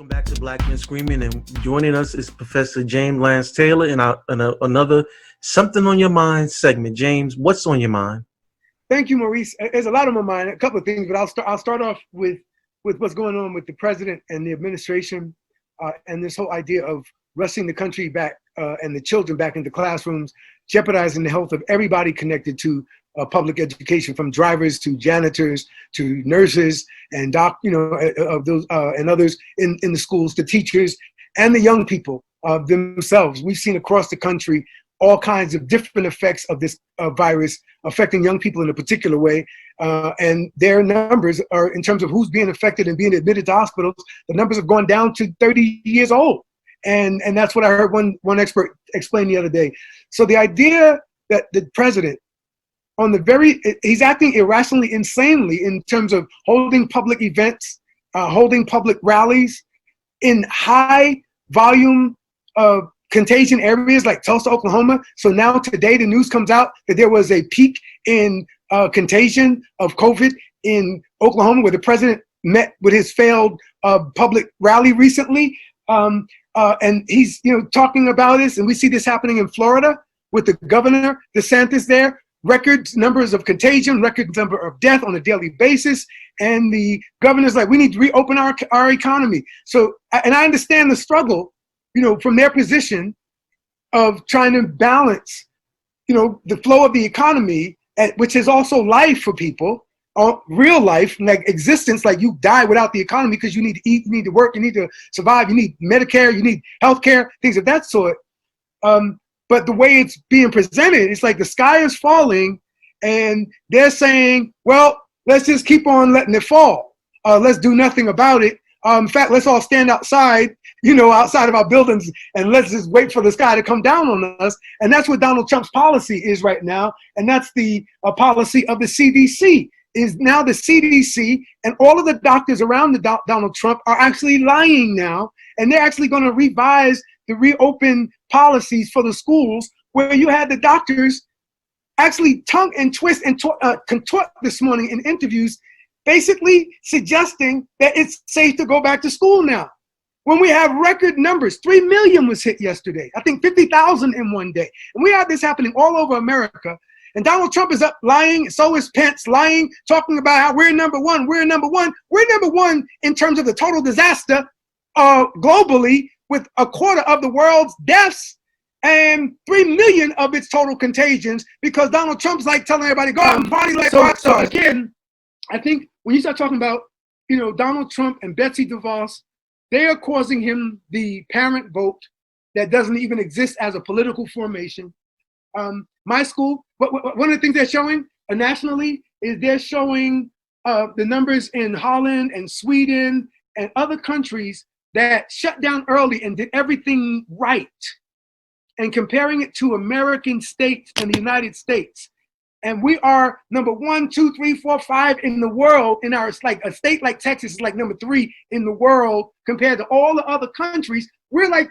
Welcome back to Black Men Screaming, and joining us is Professor James Lance Taylor in another Something on Your Mind segment. James, what's on your mind? Thank you, Maurice. There's a lot on my mind, a couple of things, but I'll start off with what's going on with the president and the administration, and this whole idea of rushing the country back and the children back into classrooms, jeopardizing the health of everybody connected to public education, from drivers to janitors to nurses and of those and others in the schools, the teachers and the young people themselves. We've seen across the country all kinds of different effects of this virus affecting young people in a particular way. And their numbers are, in terms of who's being affected and being admitted to hospitals, the numbers have gone down to 30 years old. And that's what I heard one expert explain the other day. So the idea that the president, he's acting irrationally, insanely in terms of holding public events, holding public rallies in high volume contagion areas like Tulsa, Oklahoma. So now today the news comes out that there was a peak in contagion of COVID in Oklahoma, where the president met with his failed public rally recently. And he's talking about this, and we see this happening in Florida with the governor DeSantis there. Record numbers of contagion, record number of death on a daily basis, and the governor's like, we need to reopen our economy. So, and I understand the struggle, from their position of trying to balance, the flow of the economy, which is also life for people, real life, like existence, like you die without the economy because you need to eat, you need to work, you need to survive, you need Medicare, you need healthcare, things of that sort. But the way it's being presented, it's like the sky is falling and they're saying, well, let's just keep on letting it fall. Let's do nothing about it. In fact, let's all stand outside, outside of our buildings, and let's just wait for the sky to come down on us. And that's what Donald Trump's policy is right now. And that's the policy of the CDC. Is now the CDC and all of the doctors around Donald Trump are actually lying now, and they're actually going to revise the reopen policies for the schools, where you had the doctors actually tongue and twist and contort this morning in interviews, basically suggesting that it's safe to go back to school now. When we have record numbers, 3 million was hit yesterday. I think 50,000 in one day. And we have this happening all over America. And Donald Trump is up lying, so is Pence lying, talking about how we're number one, we're number one. We're number one in terms of the total disaster globally, with a quarter of the world's deaths and 3 million of its total contagions, because Donald Trump's like telling everybody, go out and party like rock stars. So again, I think when you start talking about, Donald Trump and Betsy DeVos, they are causing him the parent vote that doesn't even exist as a political formation. My school, one of the things they're showing nationally is they're showing the numbers in Holland and Sweden and other countries that shut down early and did everything right, and comparing it to American states and the United States. And we are number 1, 2, 3, 4, 5 in the world. It's like a state like Texas is like number 3 in the world compared to all the other countries. We're like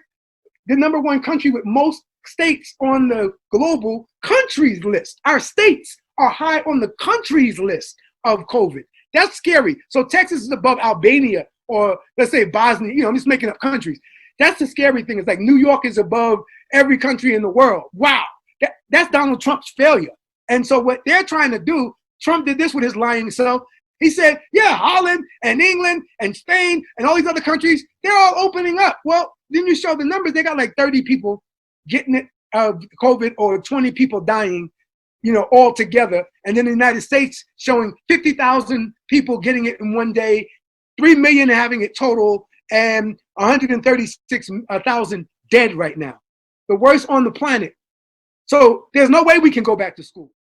the number 1 country with most states on the global countries list. Our states are high on the countries list of COVID. That's scary. So Texas is above Albania, or let's say Bosnia, I'm just making up countries. That's the scary thing. It's like New York is above every country in the world. Wow. That's Donald Trump's failure. And so what they're trying to do, Trump did this with his lying self. He said, yeah, Holland and England and Spain and all these other countries, they're all opening up. Well, then you show the numbers, they got like 30 people getting it COVID, or 20 people dying, all together. And then the United States showing 50,000 people getting it in one day, 3 million having it total, and 136,000 dead right now. The worst on the planet. So there's no way we can go back to school.